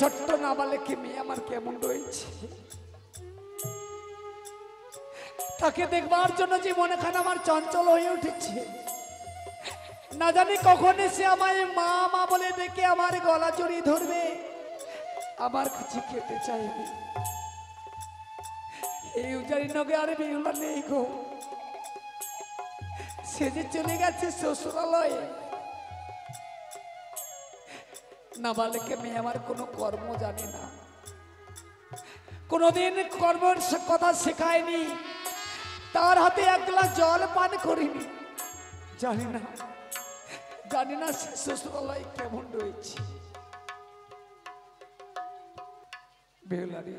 ছোট্ট নাবালিকা মেয়ে আমার কেমন রয়েছে, তাকে দেখবার জন্য জীবনখান আমার চঞ্চল হয়ে উঠেছে। না জানি কখন এসে আমায় মা মা বলে ডেকে আমার গলা জড়িয়ে ধরবে, আমার কাছে কেটে চাইবে। এই উজারি নগে আর বেহুলা নেই গো, সে যে চলে গেছে শ্বশুরালয়ে। নাবালিকা মেয়ে আমার কোনো কর্ম জানে না, কোনোদিন কর্মের কথা শেখায়নি, তার হাতে এক গ্লাস জল পান করিনি। জানি না শ্বশুরালয় কেমন রয়েছে। বেহুলারি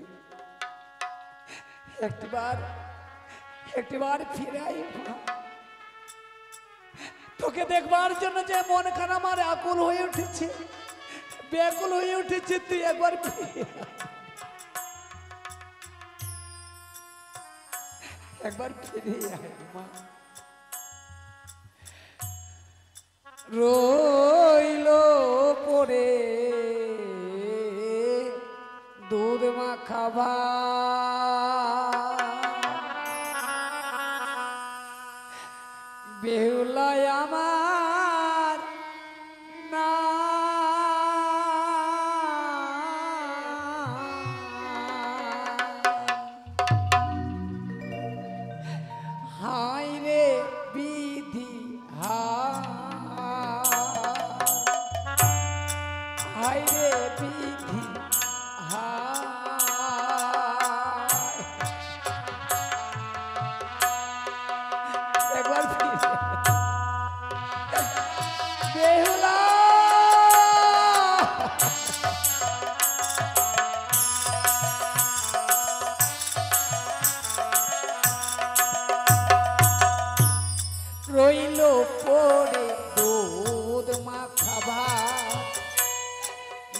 একটিবার ফিরে আয়, তোকে দেখবার জন্য যে মন খান আমার আকুল হয়ে উঠেছে, ব্যাকুল হয়ে উঠেছে। তুই একবার ফিরে আয় মা। রইল পরে দুধ মাখা বেহুলায় আমার না হাই রে বিধি হাই রে বিধি একবার বেহুলা রইল পরে দুধ মাখা ভাত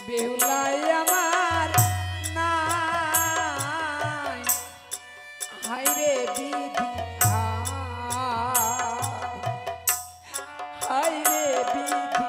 বেহুলাই আমার নাই হাই রে বিধি হাই রে বিধি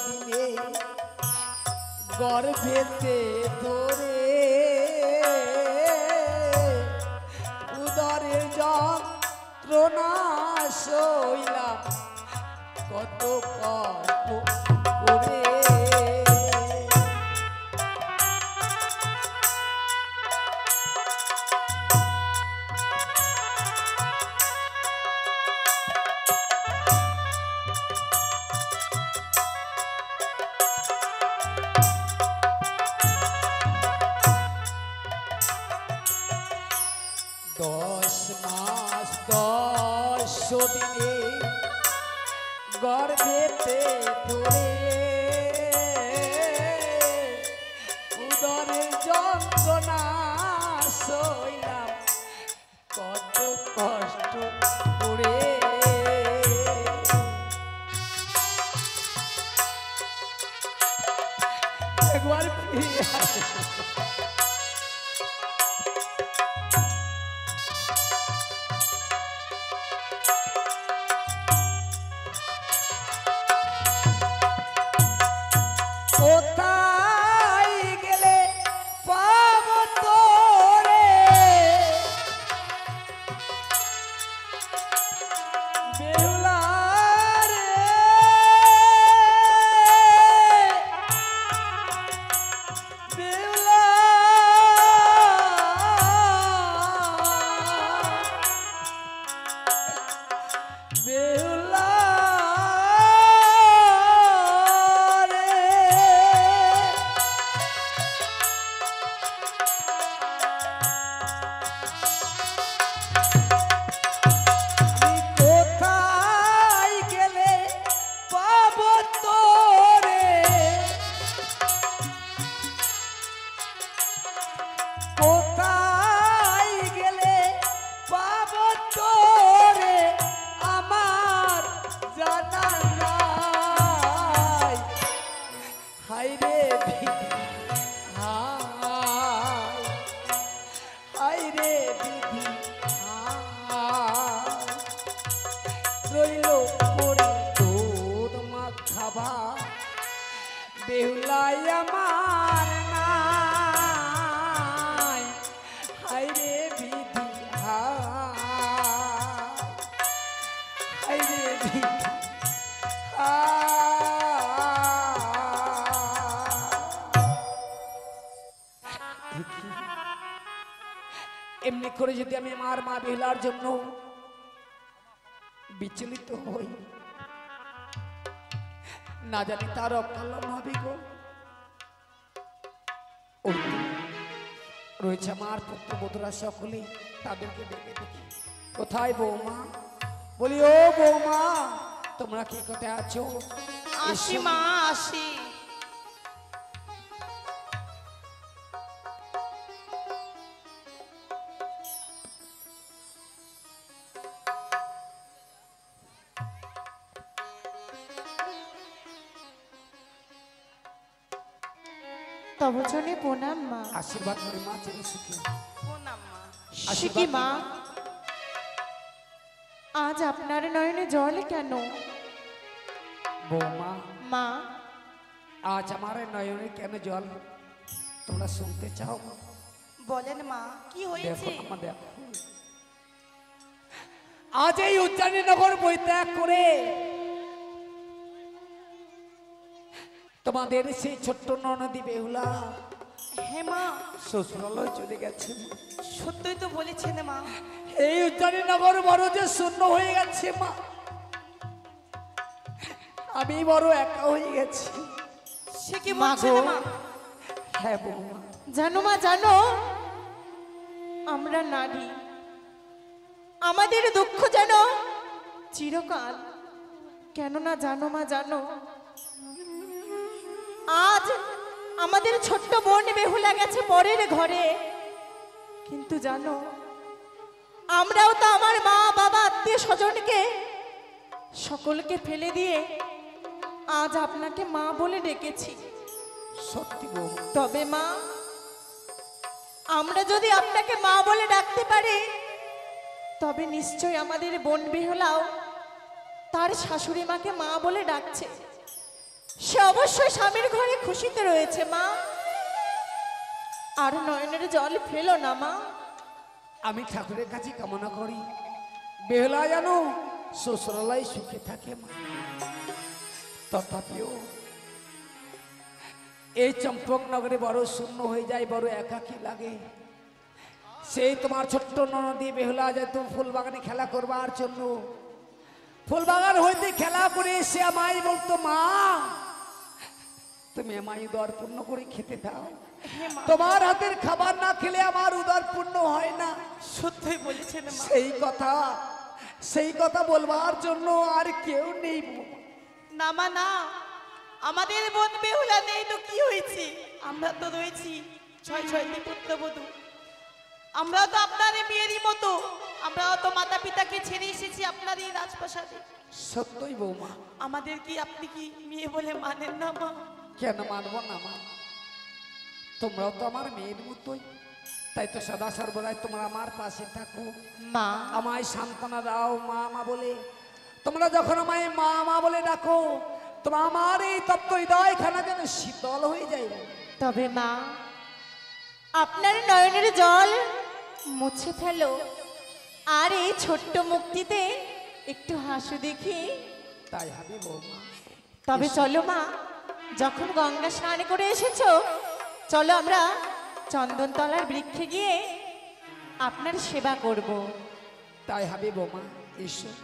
দিনে গর্ভেতে তোরে উদরের যন্ত্রণা সইলাম কত কষ্ট করে। 10 মাস 10 দিনে গর্ভেতে ধরে উদরের যন্ত্রণা সইলাম কত কষ্ট করে। একবার ফিরে আসে কোথায় গেলে পাবো তোরে বেহুলা রে, বেহুলা, বেহুলা বেহুলাই আমার নাই, হায়রে বিধি হায়রে বিধি এমনি করে যদি আমি আমার মা বেহুলার জন্য বিচলিত হই, না জানি তার অকল্যাণ হবে গো। রয়েছে আমার পুত্রবধূরা সকলে, তাদেরকে ডেকে দেখি কোথায় বৌমা, বলি ও বৌমা তোমরা কি কোথায় আছো? আসি মা আসি। তব জনে প্রণাম মা। আশীর্বাদ করে মা চিনি সুখী। প্রণাম মা। শিখি মা, আজ আপনার নয়নে জল কেন? বৌমা মা, আজ আমার নয়নে কেন জল তোমরা শুনতে চাও? বলেন মা কি হয়েছে? দেখো মা দেখো, আজ এই উজ্জয়িনী নগর পরিত্যাগ করে তোমাদের সেই ছোট্ট ননদী বেহুলা হ্যাঁ মা শ্বশুরালয় চলে গেছে। সত্যই তো বলেছেন মা। এই উজ্জয়িনী নগর বড় যে শূন্য হয়ে গেছে মা, আমি বড় একা হয়ে গেছি। সে কি মা বলছেন গো। মা? হ্যাঁ বৌমা, জানো মা জানো, আমরা নারী, আমাদের দুঃখ যেন চিরকাল। কেননা জানো মা জানো, আজ আমাদের ছোট্ট বোন বেহুলা গেছে পরের ঘরে, কিন্তু জানো আমরাও তো আমার মা বাবা আত্মীয় স্বজনকে সকলকে ফেলে দিয়ে আজ আপনাকে মা বলে ডেকেছি। সত্যি বৌমা, তবে মা, আমরা যদি আপনাকে মা বলে ডাকতে পারি, তবে নিশ্চয় আমাদের বোন বেহুলাও তার শাশুড়ি মাকে মা বলে ডাকছে। সে অবশ্যই স্বামীর ঘরে খুশিতে রয়েছে মা। আর নয়নের জল ফেলো না মা। আমি ঠাকুরের কাছে কামনা করি বেহুলা জানো শ্বশুরালয় সুখে থাকে মা। তথাপিও এই চম্পক নগরে বড় শূন্য হয়ে যায়, বড় একাকী লাগে। সেই তোমার ছোট্ট ননদী বেহুলা যেত ফুল বাগানে খেলা করবার জন্য, ফুল বাগান হইতে খেলা করে এসে আমায় বলতো, মা তুমি আমায় উদর পূর্ণ করে খেতে দাও, তোমার হাতের খাবার না খেলে আমার উদর পূর্ণ হয় না। সত্যই বলেছেন মা। সেই কথা বলবার জন্য আর কেউ নেই। না মা না, আমাদের বোন বেহুলা নেই তো কি হয়েছে? আমরা তো রয়েছি 6-6টি পুত্রবধূ। আমরাও তো আপনার মেয়েরই মতো, আমরাও তো মাতা পিতাকে ছেড়ে এসেছি আপনার এই রাজপ্রাসাদে। সত্যই বৌমা, আমাদের কি আপনি কি মেয়ে বলে মানেন না মা? কেন মানবো না মা, তোমরাও তো আমার মেয়ের মতোই, তাই তো সদা সর্বদাই তোমরা আমার পাশে থাকো, মা আমায় সান্ত্বনা দাও মা মা বলে। তোমরা যখন আমায় মা মা বলে ডাকো, তোমরা আমার এই তপ্ত হৃদয়খানা যেন শীতল হয়ে যায়। তবে মা, আপনার নয়নের জল মুছে ফেলো, আর এই ছোট্ট মুক্তিতে একটু হাসু দেখি। তাই হবে বৌমা। তবে চলো মা, যখন গঙ্গা স্নান করে এসেছো, চলো আমরা চন্দনতলার বৃক্ষে গিয়ে আপনার সেবা করব। তাই হবে বৌমা, ঈশ্বর।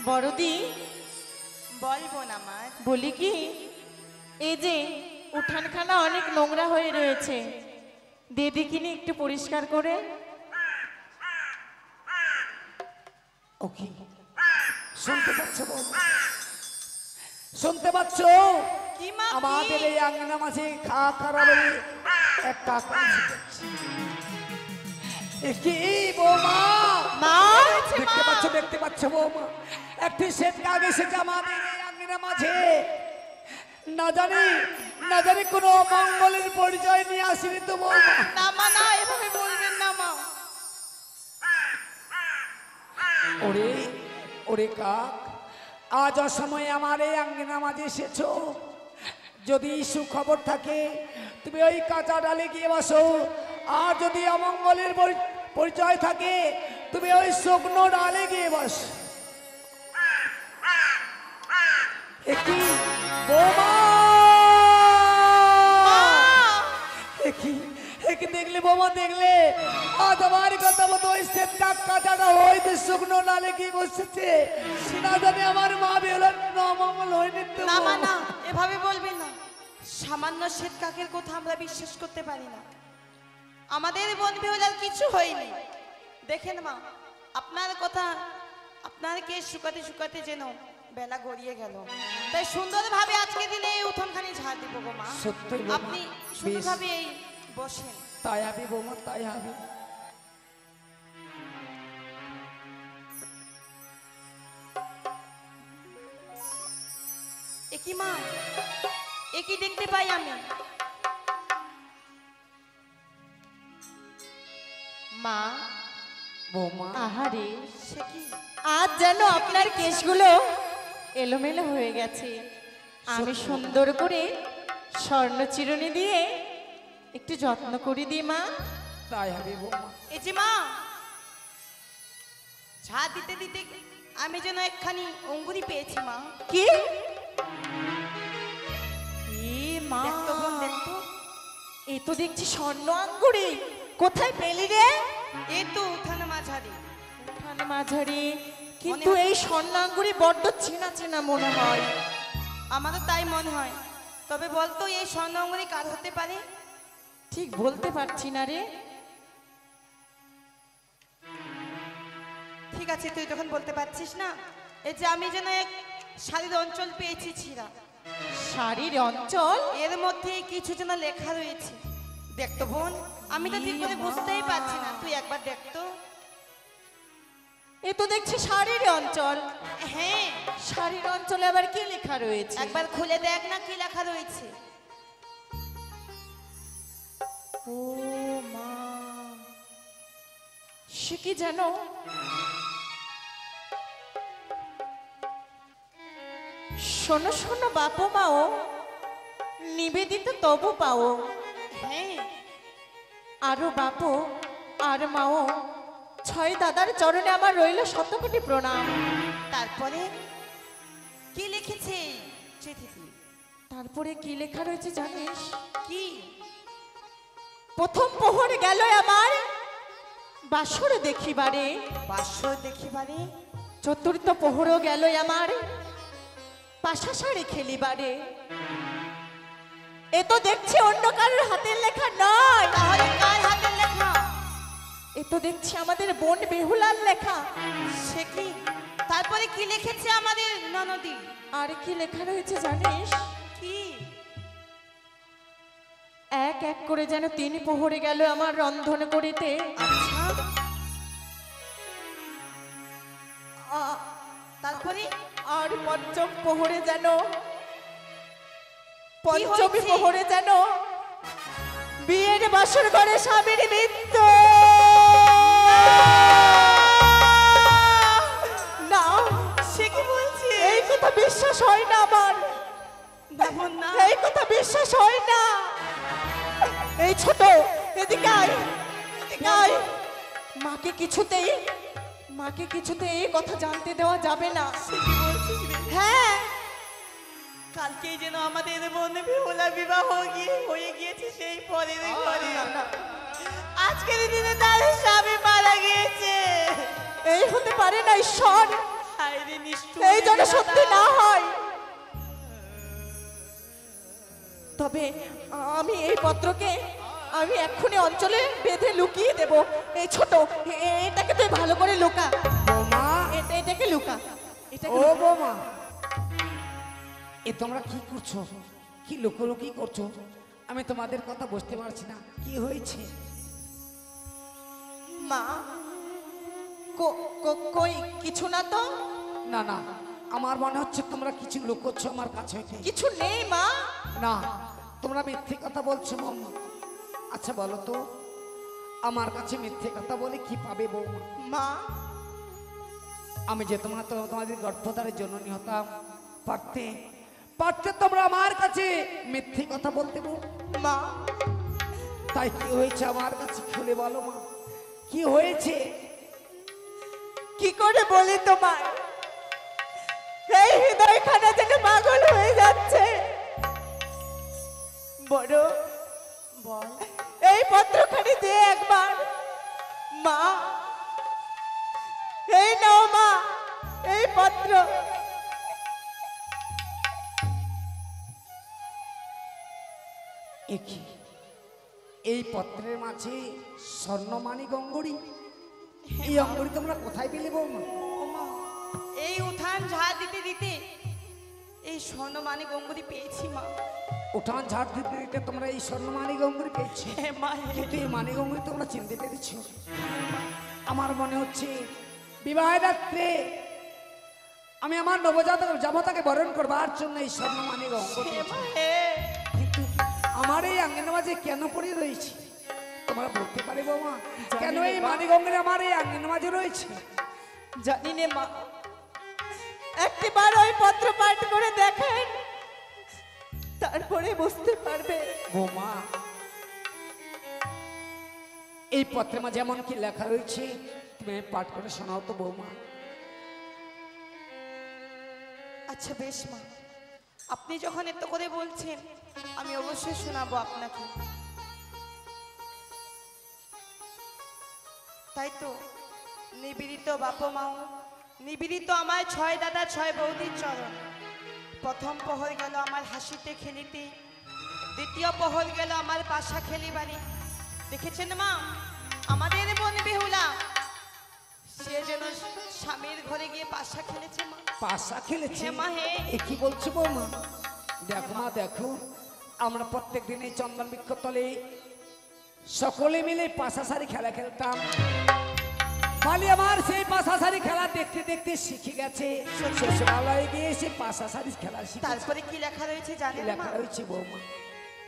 বড়দি, বলবো না আমার। বলি কি, এই যে উঠানখানা অনেক নোংরা হয়ে রয়েছে, দেদিকিনি একটু পরিষ্কার করে। ও কি শুনতে পাচ্ছ বৌমা? শুনতে পাচ্ছ? কি মা? আমাদের এই আঙ্গনা মাঝে খা খারাপ এক কাকা এসেছে। এ কি বৌমা? মা, দেখতে পাচ্ছ, দেখতে পাচ্ছ বৌমা? একটি শ্বেত কাক এসেছে আমাদের এই আঙ্গনা মাঝে। না জানি কোনো অমঙ্গলের পরিচয় নিয়ে আসেনি তো বৌমা? না মা, না, এভাবে বলবেন না মা। ওরে ওরে কাক, আজ অসময়ে আমার এই আঙ্গনা মাঝে এসেছো। যদি সুখবর থাকে তুমি ওই কাঁচা ডালে গিয়ে বসো, আর যদি অমঙ্গলের পরিচয় থাকে তুমি ওই শুকনো ডালে গিয়ে বস। একই বৌমা, একই দেখলে বৌমা, দেখলে আজ আমার কথা মতো ওই শ্বেত কাক কাঁচাটা হইতে শুকনো ডালে গিয়ে বসেছে। না জানি আমার মা বেলার অমঙ্গল হয়নি তো না মা, বৌমা। না, এভাবে বলবেন না। সামান্য শ্বেত কাকের কথা আমরা বিশ্বাস করতে পারি না। আমাদের বোন বেহুলার কিছু হয়নি। দেখেন মা, আপনার কথা, আপনার কেস শুকাতে শুকাতে যেন বেলা গড়িয়ে গেল। তাই সুন্দরভাবে আজকে দিলে এই উঠোনখানি ঝাড় দিব গো মা। সত্যই বৌমা, আপনি বেশ। সুন্দরভাবে এই বসেন। তাই হবে বৌমা, তাই হবে। একই মা, একই দেখতে পাই আমি। মা, বৌমা, আহারে, সে কি? আজ যেন আপনার কেশগুলো এলোমেলো হয়ে গেছে। আমি সুন্দর করে স্বর্ণ চিরুনি দিয়ে একটু যত্ন করে দিই মা। তাই হবে বৌমা। এই যে মা, ঝাড় দিতে দিতে আমি যেন একখানি অঙ্গুরি পেয়েছি মা। কি? এ মা, দেখতো বোন, দেখতো। এ তো দেখছি স্বর্ণ আঙ্গুরি। কোথায় পেলি রে? এই তো উঠানে মাঝারি। উঠান মাঝারি, কিন্তু এই স্বর্ণ আঙ্গুরি বড্ড চেনা চেনা মনে হয়। আমারও তাই মনে হয়। তবে বলতো এই স্বর্ণ অঙ্গুরি কার হতে পারে? ঠিক বলতে পারছি না রে। ঠিক আছে, তুই যখন বলতে পারছিস না, এই যে আমি যেন এক শাড়ির অঞ্চল পেয়েছি ছিঁড়া। শাড়ির অঞ্চল? এর মধ্যে কিছু যেন লেখা রয়েছে। দেখতো বোন, আমি তো ঠিক করে বুঝতেই পারছি না, তুই একবার দেখতো। এ তো দেখছি শাড়ির অঞ্চল। হ্যাঁ, শাড়ির অঞ্চলে আবার কি লেখা রয়েছে? একবার খুলে দেখ না কি লেখা রয়েছে। ও মা, সে কি জানো? শোনো শোনো বাপ মাও, নিবেদিত তবু পাও। হ্যাঁ, আরো বাপ আর মাও, ছয় দাদার চরণে আমার রইল শতকোটি প্রণাম। তারপরে কি লিখেছে চিঠিতে? তারপরে কি লেখা রয়েছে জানিস? কি? প্রথম প্রহর গেল আমার বাসর দেখিবারে, বাসর দেখিবারে। চতুর্থ প্রহরও গেল আমার পাশা শাড়ি খেলিবারে। এ তো দেখছি অন্য কারোর হাতের লেখা নয়। তাহলে কার হাতের লেখা? এ তো দেখছি আমাদের বোন বেহুলার লেখা। সে কি? তারপরে কি লিখেছে আমাদের ননদি? আর কি লেখা রয়েছে জানিস? কি? এক এক করে যেন 3 প্রহরে গেল আমার রন্ধন করিতে। আচ্ছা, তারপরে আর পঞ্চম প্রহরে যেন, পঞ্চমী হয়েছে? প্রহরে যেন বিয়ের বাসর ঘরে স্বামীর মৃত্যু। না, সে কি বলছে? এই কথা বিশ্বাস হয় না আমার। ভাবুন না। এই কথা বিশ্বাস হয় না। এই ছোট, এদিকে আয়, এদিকে আয়। মাকে কিছুতেই এই কথা জানতে দেওয়া যাবে না। সে কি বলছিস রে? হ্যাঁ, কালকেই যেন আমাদের বোন বেহুলা বিবাহ হয়ে গিয়েছে সেই পরের ঘরে। আজকের দিনে তার স্বামী মারা গিয়েছে। এই হতে পারে না ঈশ্বর, হায় রে নিষ্ঠুর এই যেন বিধাতা। সত্যি না হয়। তবে আমি এই পত্রকে আমি এক্ষুনি অঞ্চলে বেঁধে লুকিয়ে দেব। এই ছোট, এটাকে তুই ভালো করে লুকা। বৌমা, এটাকে লুকা, এটাকে ও লুকা। বৌমা, এ তোমরা কি করছো? কি লোকলোকি করছো? আমি তোমাদের কথা বুঝতে পারছি না, কি হয়েছে? মা, কই কিছু না তো। না না, আমার মনে হচ্ছে তোমরা কিছু লুকোচ্ছো আমার কাছে হইতে। কিছু নেই মা। না, তোমরা মিথ্যে কথা বলছো বৌমা। আচ্ছা বলো তো, আমার কাছে মিথ্যে কথা বলে কি পাবে বৌমা? মা, আমি যে তোমাদের গর্ভধারের জন্য হতাম, পারতে তোমরা আমার কাছে মিথ্যে কথা বলতে মা, তাই কি হয়েছে আমার কাছে খুলে বলো মা, কি হয়েছে? কি করে বলি তোমার? এই হৃদয়খানা যেন পাগল হয়ে যাচ্ছে। বড় বল। এই পত্রখানি দিয়ে একবার। মা, এই নাও মা, এই পত্র। একি এই পত্রের মাঝে স্বর্ণমানি গঙ্গরি, এই অঙ্গরি তোমরা কোথায় পেলে বৌমা? ওমা, এই উঠান ঝাড় দিতে দিতে এই স্বর্ণমানি গঙ্গুরি পেয়েছি মা। উঠান ঝাড় দিতে দিতে তোমরা এই স্বর্ণমানি গঙ্গরি পেয়েছো, হ্যাঁ মা, হ্যাঁ। কিন্তু এই মানি গঙ্গরি তোমরা চিনতে পেরেছো? আমার মনে হচ্ছে বিবাহের রাত্রে আমি আমার নবজাতক জামাতাকে বরণ করবার জন্য এই স্বর্ণমানি গঙ্গরি, হ্যাঁ মা, হ্যাঁ। কিন্তু আমার এই আঙ্গিনের মাঝে কেন পড়ে রয়েছে তোমরা বলতে পারে বৌমা? কেন এই মানি গঙ্গরি আমার এই আঙ্গিনের মাঝে রয়েছে? জানি নে মা, একটিবার ওই পত্র পাঠ করে দেখেন, তারপরে বুঝতে পারবে। বৌমা, এই পত্রের মাঝে এমন কি লেখা রয়েছে তুমি পাঠ করে শোনাও তো বৌমা। আচ্ছা বেশ মা, আপনি যখন এত করে বলছেন আমি অবশ্যই শোনাবো আপনাকে। তাই তো, নিবেদিত বাপ মাও, নিবেদিত আমার 6 দাদা 6 বৌদির চরণ। প্রথম প্রহর গেল আমার হাসিতে খেলিতে, দ্বিতীয় প্রহর গেল আমার পাশা খেলিবারে। দেখেছেন মা, আমাদের বোন বেহুলা সে যেন স্বামীর ঘরে গিয়ে পাশা খেলেছে মা। পাশা খেলেছে? হ্যাঁ মা, হ্যাঁ। এ কি বলছো বৌমা? দেখো মা দেখো, আমরা প্রত্যেক দিন এই চন্দন বৃক্ষতলে সকলে মিলে পাশা সারি খেলা খেলতাম। মালি আমার সেই পাশা সারি খেলা দেখতে দেখতে শিখে গেছে, শ্বশুরালয়ে গিয়ে সে পাশা সারি খেলা শিখে। তারপরে কি লেখা রয়েছে কি জানেন লেখা মা? রয়েছে বৌমা?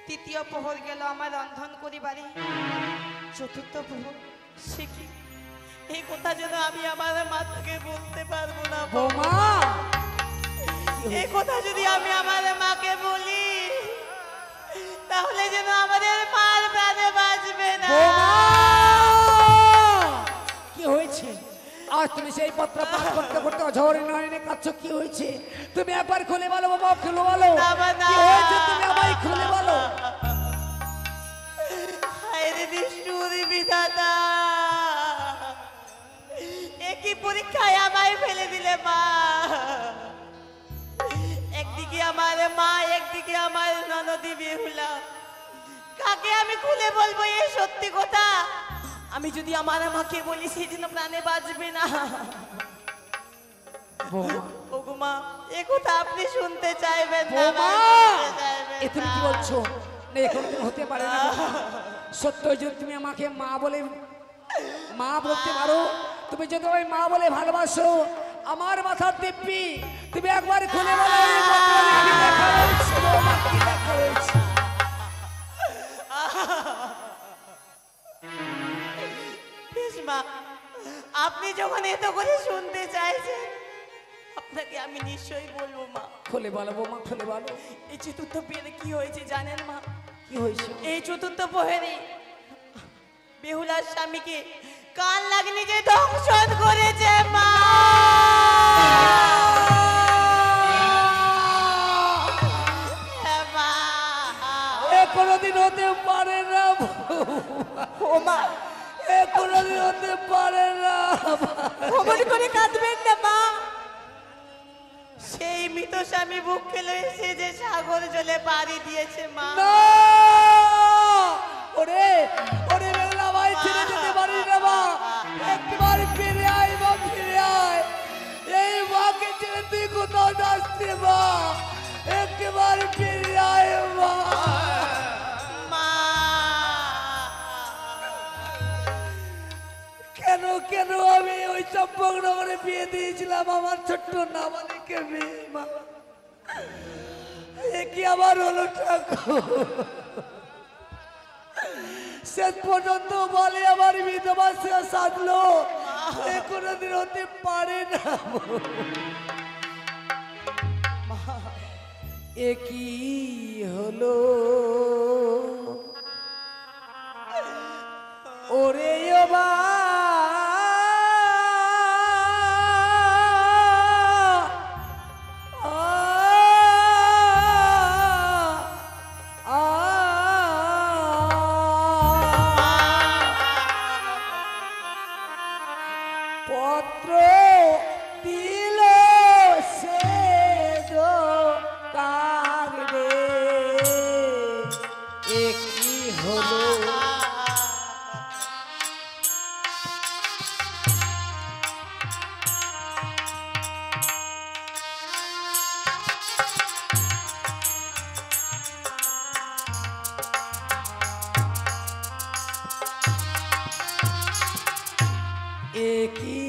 তৃতীয় প্রহর গেল আমার রন্ধন করিবারে, চতুর্থ প্রহর সে কি? এই কথা যেন আমি আমার মাকে বলতে পারবো না বৌমা, এই কথা যদি আমি আমার মাকে বলি তাহলে যেন আমাদের মার প্রাণে বাঁচবে না। বৌমা, কি হয়েছে? আজ তুমি সেই পত্র পাঠ করতে করতে অঝরে নয়নে কাঁদছো, কি হয়েছে? তুমি একবার খুলে বলো বাবা, খুলে বলো না, না। কি হয়েছে, তুমি আমায় খুলে বলো। হায় রে নিষ্ঠুর বিধাতা, একই পরীক্ষায় আমায় ফেলে দিলে মা। একদিকে আমার মা, একদিকে আমার ননদি বেহুলা। কাকে আমি খুলে বলবো এই সত্যি কথা? আমি যদি আমার মাকে বলি সেই জন্য প্রাণে বাঁচবে না। বৌমা, ওগো মা, এ কথা আপনি শুনতে চাইবেন না, বৌমা, শুনতে চাইবেন এ তুমি কি না। বলছো? না, এখন তুমি হতে পারে না বৌমা। সত্যই যদি তুমি আমাকে মা বলে মা বলতে পারো, তুমি যদি ওই মা বলে ভালোবাসো, আমার মাথার দিব্যি তুমি একবার খুলে বলো এই পত্রে কি লেখা রয়েছে বৌমা, কি লেখা রয়েছে? বেশ মা, আপনি যখন এত করে শুনতে চাইছেন আপনাকে আমি নিশ্চয়ই বলবো মা। খুলে বলো বৌমা, খুলে বলো। এই চতুর্থ বিয়েতে কি হয়েছে জানেন মা? কি হয়েছে? এই চতুর্থ প্রহরে বেহুলার স্বামীকে কান লাগনি যে দংশন করেছে মা। হ্যাঁ, মা। এ কোনোদিন হতে পারে না ও মা, এ কোনোদিন হতে পারে না। অমন করে কাঁদবেন না মা। সেই মৃত স্বামী বুক ফেলে এসে যে সাগর জলে পাড়ি দিয়েছে মা। না! ওরে ওরে বেলা ভাই ছেড়ে যেতে পারি না মা। একবার ফিরে আয় মা, ফিরে আয়। এই মাকে ছেড়ে তুই কোথাও যাচ্ছি মা। একবার ফিরে আয় মা। মা। কেন কেন আমি ওই চম্পকনগরে বিয়ে দিয়েছিলাম আমার ছোট্ট নাবালিকে মেয়ে মা। এ কি আবার হলো ঠাকুর? শেষ পর্যন্ত বলে আমার বিধবা সে সাধলো। এ কোনোদিন হতে পারে না। এ কি হলো ওরে ও বা পত্র দিল সে কাগরে এ কি হলো এ কি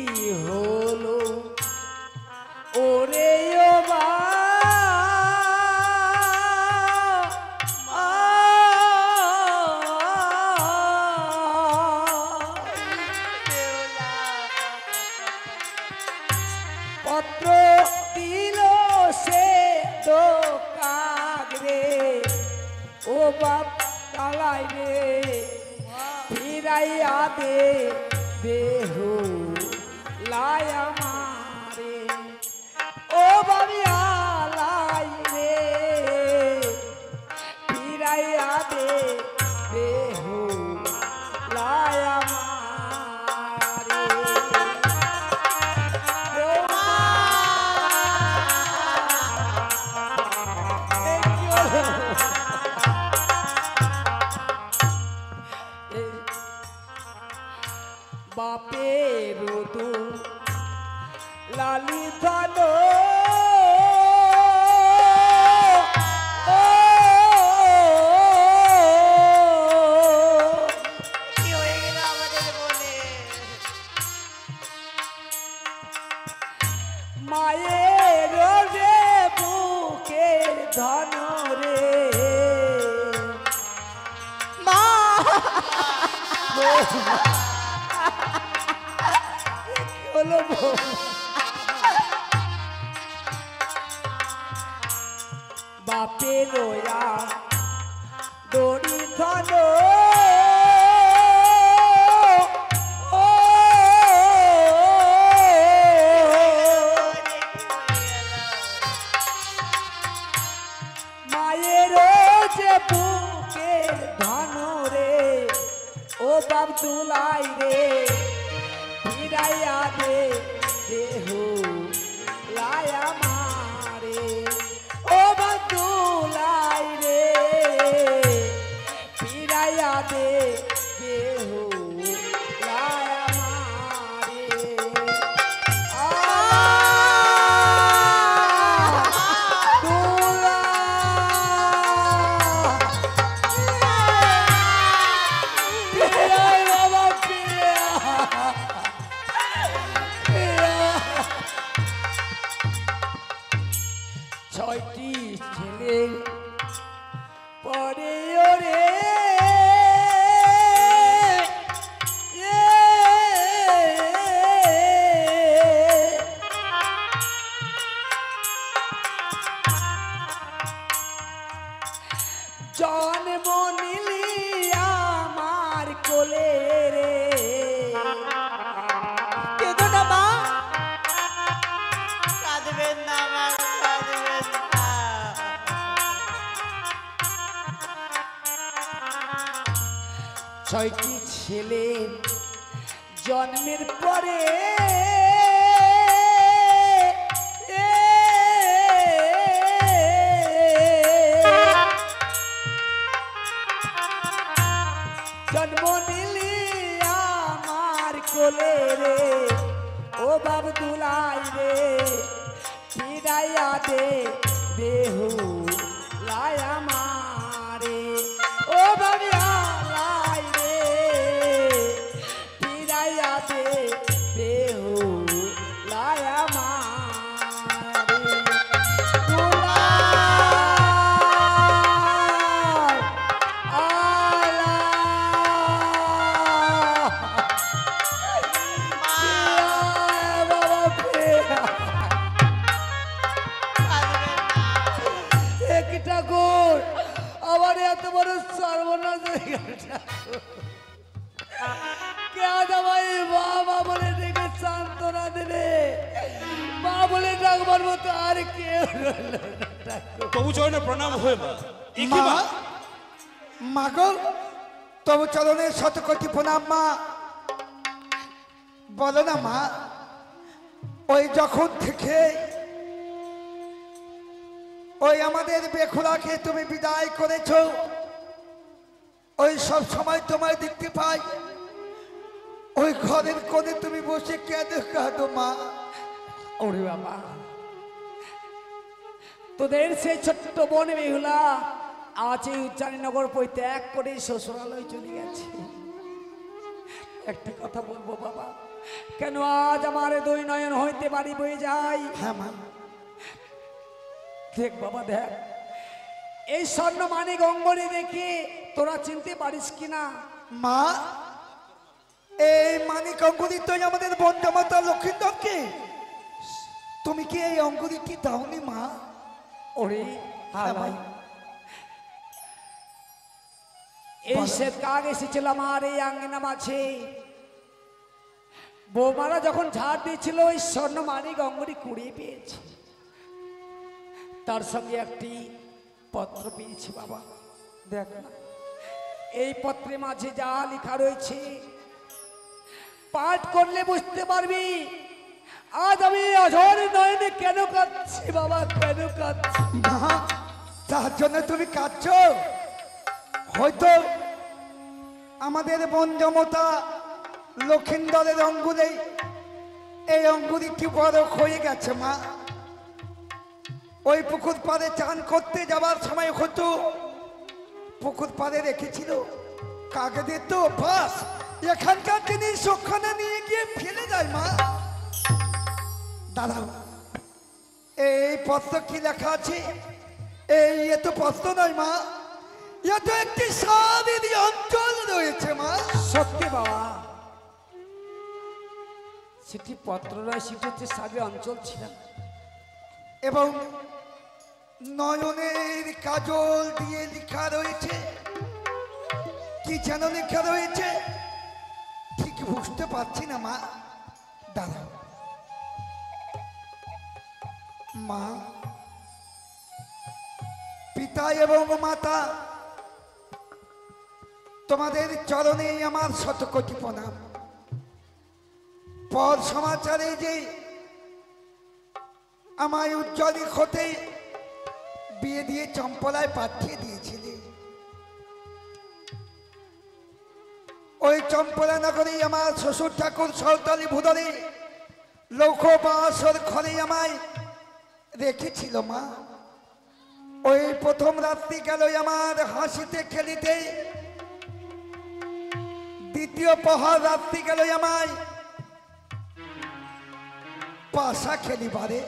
হলো ওরে ও বা পত্র দিল সে তো কাগরে ও বাপ কালাই রে ফিরাইয়া দে বেহু লায়া মারে ও বাবিয়া লাই রে ফিরাইয়া দে বেহু লায়া মারে ও মা এ কি হলো? বাপের দু লালি ধন কি হয়ে গেল আমাদের বলে? মায়ের রে বুকের ধন রে মা, হলো বউ। বাপের রোয়া দড়ি ধন মায়ের যে বুকের ধন রে ও বাপ দুলাই রে ফিরাইয়া দে দেহ লায়া মারে ও বাপ দুলাই রে ফিরাইয়া দে দেহ লায়া মারে ছয়টি ছেলে পরে ওরে ছয়টি ছেলের জন্মের পরে জন্ম নিলি আমার কোলে রে ও বাবু দুলাই রে ফিরাইয়া দে বেহু লায়া মারে ও বাবিয়া লাই রে ফিরাইয়া দে বেহু লায়া মারে দুলাই আলা বাবা ফিরা একটা গোর আবার এত বড় সর্বনাশ হয়ে গেল কে আজ আমায় বাবা বলে ডেকে সান্ত্বনা দিলে মা বলে ডাকবার মতো আর কেউ রইল না। তবু চরণে প্রণাম হয়ে মা মা মাগো তবু চরণের শতকোটি প্রণাম মা। বলো না মা, ওই যখন থেকে ওই আমাদের বেখুরাকে তুমি বিদায় করেছো, ওই সব সময় তোমায় দেখতে পাই ওই ঘরের কোণে তুমি বসে কেঁদো কাঁদো মা। ওরে বাবা, তোদের সেই ছোট্ট বোন বেহুলা আজ এই উচ্চারীনগর পরিত্যাগ করে শ্বশুরালয় চলে গেছে। একটা কথা বলবো বাবা, কেন আজ আমার দুই নয়ন হইতে বাড়ি বয়ে যায়। হ্যাঁ মা, দেখ বাবা দেখ, এই স্বর্ণ মানিক অঙ্গনে দেখে তোরা চিনতে পারিস কিনা? মা এই মানিক অঙ্গুরি তো আমাদের বন্ধমাতা লক্ষ্মীন্দরকে। তুমি কি এই অঙ্গুরিটি দাওনি মা? ওরে হ্যাঁ ভাই, এই শ্বেত কাক এসেছিল আমার এই আঙ্গিনা মাঝে। বৌমারা যখন ঝাড় দিয়েছিল ওই স্বর্ণ মানিক অঙ্গুরি কুড়িয়ে পেয়েছে, তার সঙ্গে একটি পত্র পেয়েছি বাবা। দেখ না, এই পত্রের মাঝে যা লেখা রয়েছে পাঠ করলে বুঝতে পারবি আজ আমি অঝর নয়নে কেন কাঁদছি বাবা, কেন কাঁদছি। মা তার জন্য তুমি কাঁদছো? হয়তো আমাদের বন্ধমতা লক্ষিন্দরের অঙ্গুরে এই অঙ্গুরিটি বড় হয়ে গেছে মা। ওই পুকুর পাড়ে চান করতে যাবার সময় হয়তো পুকুর পাড়ে রেখেছিল কাকেদের তো বাস এখানকার জিনিস ওখানে নিয়ে গিয়ে ফেলে যায় মা। দাঁড়াও, এই পত্র কি লেখা আছে? এই এত পত্র নয় মা, এত একটি সারি অঞ্চল রয়েছে মা। সত্যি বাবা, সেটি পত্র নয়, সেটি হচ্ছে সাগরে অঞ্চল ছিল। এবং নয়নের কাজল দিয়ে লেখা রয়েছে, কি যেন লেখা রয়েছে ঠিক বুঝতে পারছি না মা। দাঁড়াও মা, পিতা এবং মাতা তোমাদের চরণে আমার শতকোটি প্রণাম। পর সমাচারে যে আমায় উজ্জ্বলী হতে বিয়ে দিয়ে চম্পলায় পাঠিয়ে দিয়েছিলে, ওই চম্পলা নগরে আমার শ্বশুর ঠাকুর সাঁওতালি ভুদরে লৌহ বাসর ঘরে আমায় রেখেছিল মা। ওই প্রথম রাত্রি গেল আমার হাসিতে খেলিতে, দ্বিতীয় প্রহর রাত্রি গেল আমায় পাশা খেলিবারে,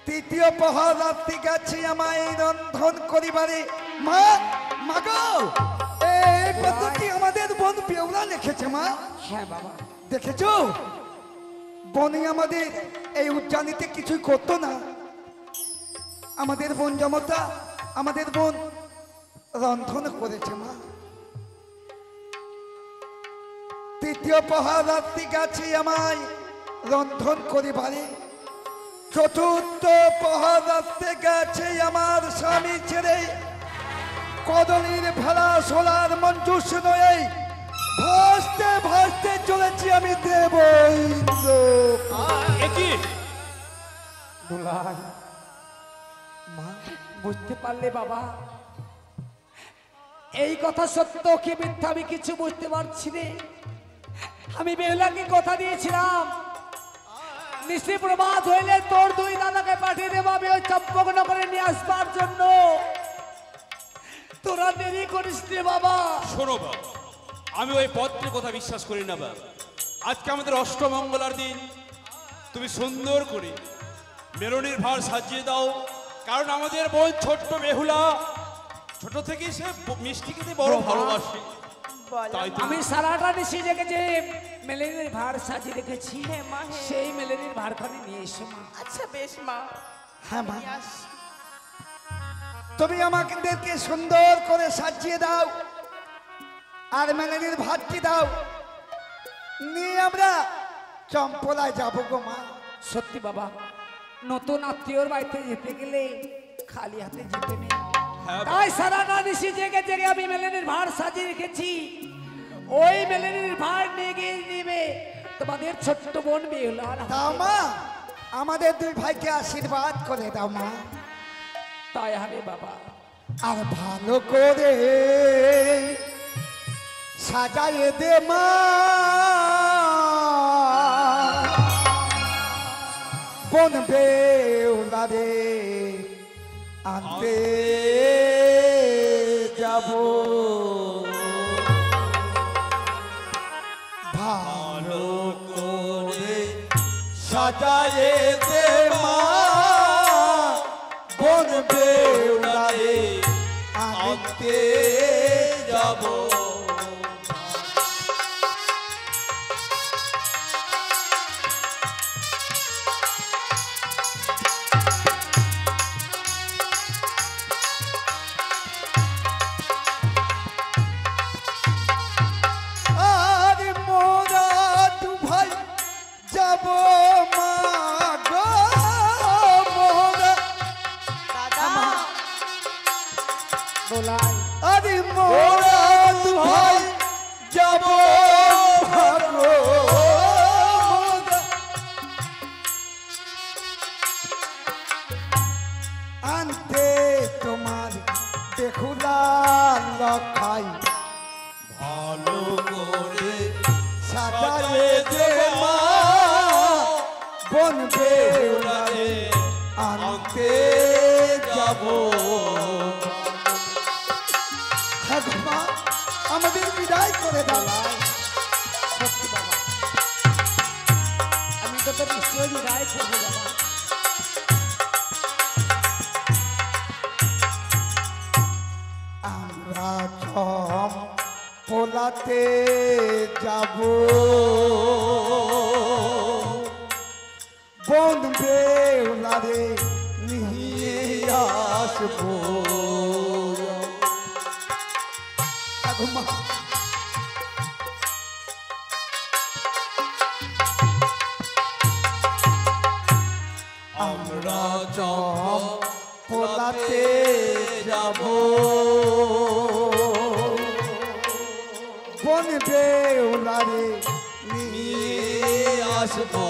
তৃতীয় প্রহর রাত্রি গেছে আমায় রন্ধন করিবারে। মা মাগো, এই পদ্ধতি আমাদের বোন বেউলা লিখেছে মা। হ্যাঁ বাবা, দেখেছো বনি আমাদের এই উদ্যানিতে কিছুই করতো না। আমাদের বোন জমতা, আমাদের বোন রন্ধন করেছে মা। তৃতীয় প্রহর রাত্রি গেছে আমায় রন্ধন করিবারে, চতুর্থ প্রহর রাত্রে গেছে আমার স্বামী ছেড়ে কদলীর ভেলা সোলার মঞ্জুস নয় ভাসতে ভাসতে চলেছি আমি দেব ইন্দ্র। একই দুলাল, মা বুঝতে পারলে বাবা? এই কথা সত্য কি মিথ্যা আমি কিছু বুঝতে পারছি রে। আমি বেহুলাকে কথা দিয়েছিলাম নিশ্চয় প্রভাত হইলে তোর দুই দাদাকে পাঠিয়ে দেবো আমি ওই চম্পকনগরে নিয়ে আসবার জন্য। তোরা দেরি করিস রে বাবা। শোনো বাবা, আমি ওই পত্রের কথা বিশ্বাস করি না বাবা। আজকে আমাদের অষ্টমঙ্গলার দিন, তুমি সুন্দর করে মেরনির ভার সাজিয়ে দাও, কারণ আমাদের বোন ছোট্ট বেহুলা ছোট থেকে সে মিষ্টি খেতে বড় ভালোবাসে। বলো তাই তো আমি সারাটা নিশি জেগে যে মেলেনির ভার সাজিয়ে রেখেছি হ্যাঁ মা, হ্যাঁ। সেই মেলেনির ভারখানে নিয়ে এসো মা। আচ্ছা বেশ মা, হ্যাঁ মা, আমি আসছি। তুমি আমাদেরকে সুন্দর করে সাজিয়ে দাও আর মেলেনির ভাতটি দাও, নিয়ে আমরা চম্পলায় যাবো গো মা। সত্যি বাবা, নতুন আত্মীয়র বাড়িতে যেতে গেলে খালি হাতে যেতে নেই। হ্যাঁ বাবা। তাই সারাটা নিশি জেগে জেগে আমি মেলেনির ভার সাজিয়ে রেখেছি। ওই মেলেনির ভার নিয়ে গিয়ে দিবে তোমাদের ছোট্ট বোন বেহুলার হাতে। দাও মা, আমাদের দুই ভাইকে আশীর্বাদ করে দাও মা। তাই হবে বাবা। আর ভালো করে সাজাইয়ে দে মা, বোন বেউলারে আনতে যাব। ভালো করে সাজাইয়ে দে মা, বোন বেউলারে আনতে যাব। আর মোরা দু ভাই যাব মা গো, মোরা দাদা দোলাই আরে মোরা দু ভাই যাব মা গো, মোরা আনতে তোমার বেহুলা লখাই। ভালো করে সাজায়ে দে মা, বোন বেহুলারে আনতে যাব। হ্যাঁ গো মা, আমাদের বিদায় করে দাও। সত্যি বাবা, আমি তো তোর নিশ্চয় বিদায় করবো বাবা। আমরা ছম পোলাতে যাব, বোন বেউলারে নিয়ে আসবো। আগো মা, আমরা ছম পোলাতে যাব, বোন বেউলারে নিয়ে আসবো।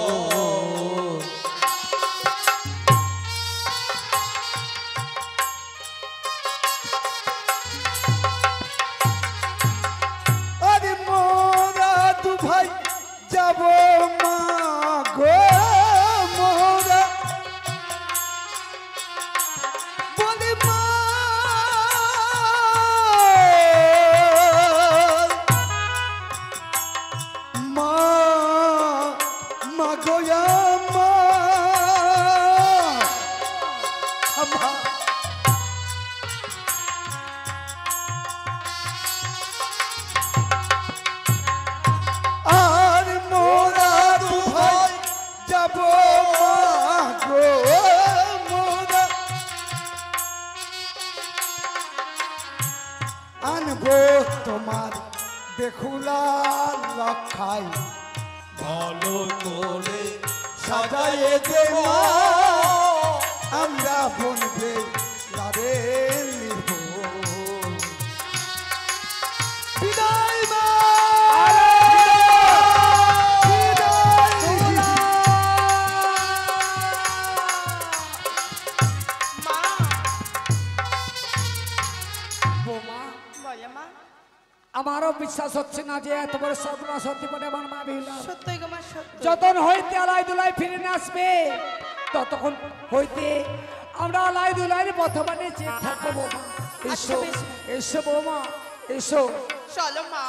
আরে মোরা দু ভাই যাব মা গো, মোরা বলে মা, মা মা গোয়া মা, আমা আর মোরা দু ভাই যাব মা গো, মোরা আনবো তোমার বেহুলা লখাই। ভালো করে সাজায়ে দে মা, আমরা বোন বেহুলারে নিব। বলে মা? আমারও বিশ্বাস হচ্ছে না যে এত বড় সর্বনাশ হতে পারে আমার মা বেহুলা। সত্যই গো মা, সত্য। যতক্ষণ হইতে আলাই দুলাই ফিরে না আসবে ততক্ষণ হইতে আমরা আলাই দুলাই বর্তমানে চেয়ে থাকবো বৌমা। এসো বেশ। এসো বৌমা এসো। চলো মা।